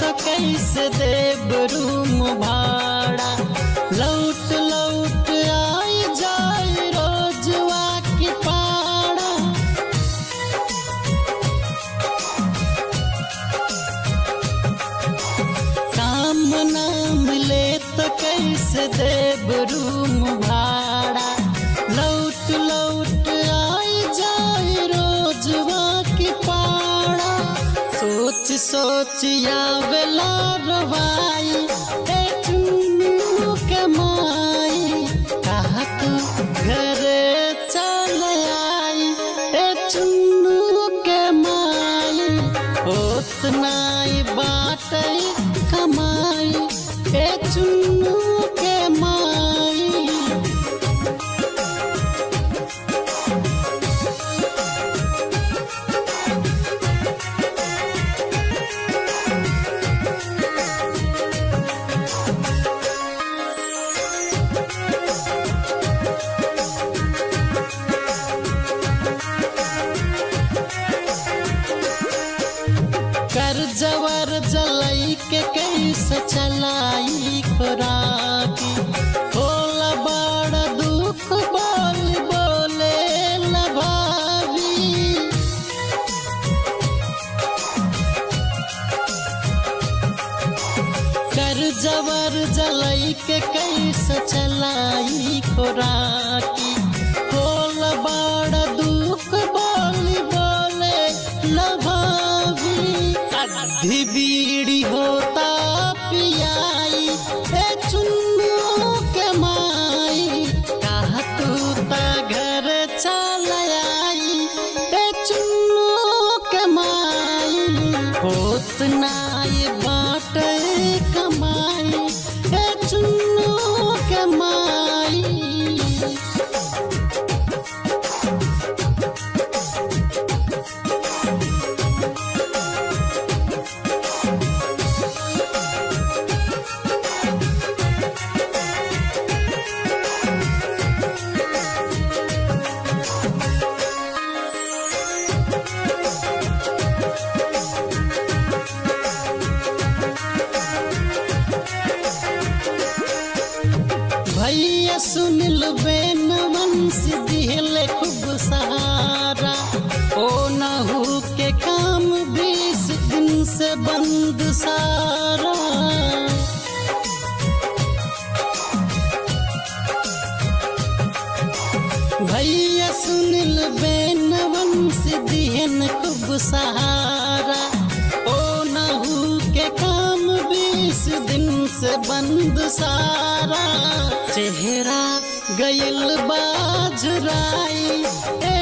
तो कैसे देब रूम भाड़ा। लौट लौट आई जाए रोजवा की पाड़ा। काम ना मिले तो कैसे देब रूम भाड़ा। लौट लौट आई जाए रोजवा की पाड़ा। सोच सोच आवेला रवाई ए चुन्नू के माई। कहा तू घरे चल आई ए चुन्नू के माई। उतना बाटे कमाई ए चुन्नू के माई। कर्जवर जलाई के कैसे चलाई खुराकी। होला बड़ा दुख बोल बोले लभावी। कर्जवर जलाई के कैसे चलाई खुराकी। होला बड़ा दुख बोल बोले लभावी। आधी बीड़ी होता पियाई ए चुन्नू के माई। कहा तू ता घर चल आई ए चुन्नू के माई। उतना बाटे कमाई ए चुन्नू के माई। भैया सुनिल बेन वंशी दिहले खूब सहारा। ओ नहू के काम 20 दिन से बंद सारा। भैया सुनिल बेन वंशी दिहन खूब सहारा। ओ नहू के काम 20 दिन से बंद सारा। चेहरा गयल बाजुराई ए